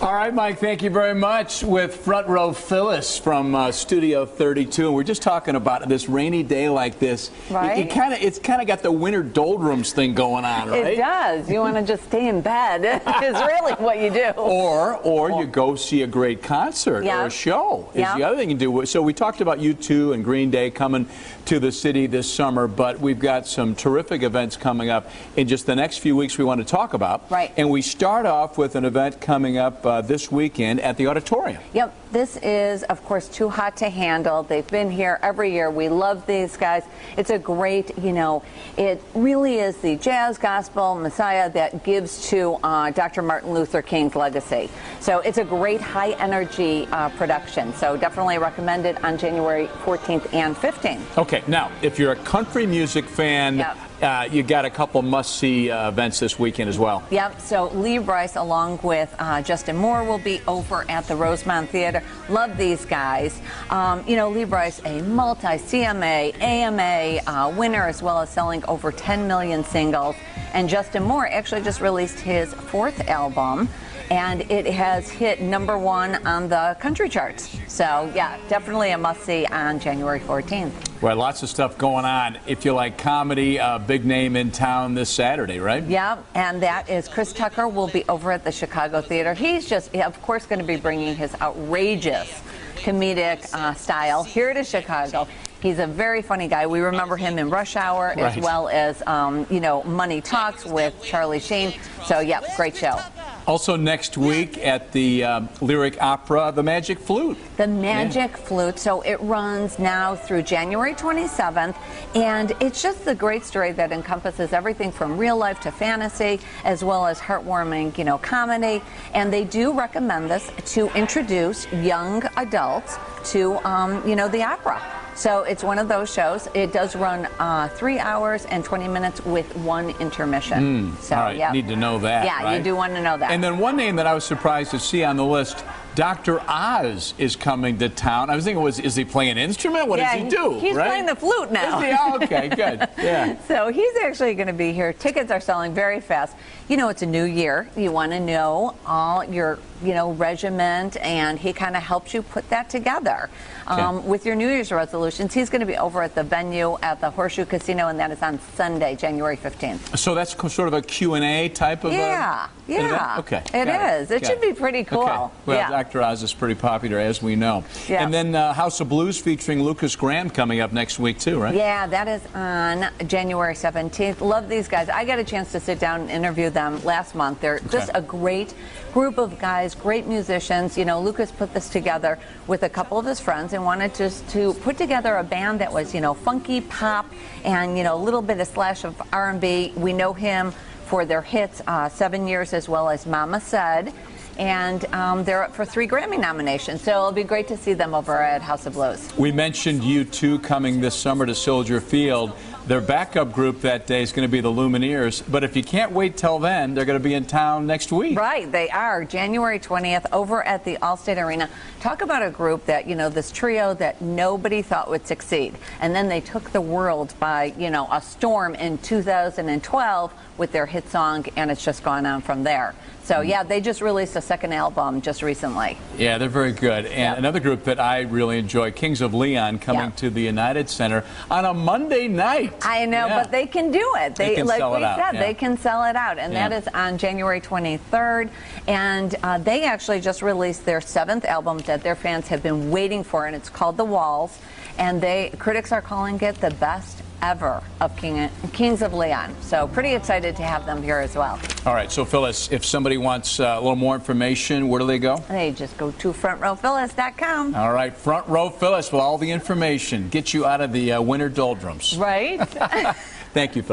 All right, Mike, thank you very much. With Front Row Phyllis from Studio 32. And we're just talking about this rainy day like this. Right. It's kind of got the winter doldrums thing going on, right? It does. You want to just stay in bed is really what you do. Or you go see a great concert or a show is the other thing you do. So we talked about U2 and Green Day coming to the city this summer, but we've got some terrific events coming up in just the next few weeks we want to talk about. Right. And we start off with an event coming up this weekend at the auditorium. Yep. This is, of course, Too Hot to Handle. They've been here every year. We love these guys. It's a great, it really is the jazz gospel messiah that gives to Dr. Martin Luther King's legacy. So it's a great high energy production. So definitely recommend it on January 14th and 15th. Okay, now, if you're a country music fan, you got a couple must-see events this weekend as well. Yep, so BRICE along with Justin Moore will be over at the Rosemont Theater. Love these guys. BRICE, a multi-CMA, AMA winner, as well as selling over 10 million singles. And Justin Moore actually just released his 4th album, and it has hit #1 on the country charts. So, yeah, definitely a must-see on January 14th. Well, lots of stuff going on. If you like comedy, a big name in town this Saturday, right? Yeah, and that is Chris Tucker will be over at the Chicago Theater. He's just, of course, going to be bringing his outrageous comedic style here to Chicago. He's a very funny guy. We remember him in Rush Hour, as well as, Money Talks with Charlie Sheen. So, yeah, great show. Also next week at the Lyric Opera, The Magic Flute. The Magic Flute. So it runs now through January 27th, and it's just a great story that encompasses everything from real life to fantasy, as well as heartwarming, comedy. And they do recommend this to introduce young adults to, the opera. So it's one of those shows. It does run 3 hours and 20 minutes with 1 intermission. So, all right, need to know that. Yeah, right? You do want to know that. And then one name that I was surprised to see on the list, Dr. Oz is coming to town. I was thinking, is he playing an instrument? What does he do? He's playing the flute now. Is he? Oh, okay, good. Yeah. So he's actually going to be here. Tickets are selling very fast. It's a new year. You want to know all your, regiment, and he kind of helps you put that together. With your New Year's resolutions, he's going to be over at the venue at the Horseshoe Casino, and that is on Sunday, January 15th. So that's sort of a Q&A type of event? Okay. It is. It should be pretty cool. Okay. Well, Dr. Oz is pretty popular, as we know. Yeah. And then House of Blues featuring Lucas Graham coming up next week, too, right? Yeah, that is on January 17th. Love these guys. I got a chance to sit down and interview them last month. They're just a great group of guys, great musicians. Lucas put this together with a couple of his friends and wanted just to put together a band that was, funky pop and, a little bit of slash of R&B. We know him for their hits, 7 Years, as well as Mama Said. And they're up for 3 Grammy nominations, so it'll be great to see them over at House of Blues. We mentioned U2 coming this summer to Soldier Field. Their backup group that day is going to be the Lumineers, but if you can't wait till then, they're going to be in town next week. Right, they are, January 20th, over at the Allstate Arena. Talk about a group that, this trio that nobody thought would succeed. And then they took the world by, a storm in 2012 with their hit song, and it's just gone on from there. So, yeah, they just released a 2nd album just recently. Yeah, they're very good. And another group that I really enjoy, Kings of Leon, coming to the United Center on a Monday night. I know, but they can do it. They can sell it out. They can sell it out. And that is on January 23rd. And they actually just released their 7th album that their fans have been waiting for, and it's called The Walls. And critics are calling it the best ever of Kings of Leon. So pretty excited to have them here as well. All right, so Phyllis, if somebody wants a little more information, where do they go? They just go to frontrowphyllis.com. All right, Front Row Phyllis with all the information. Get you out of the winter doldrums. Right. Thank you, Phyllis.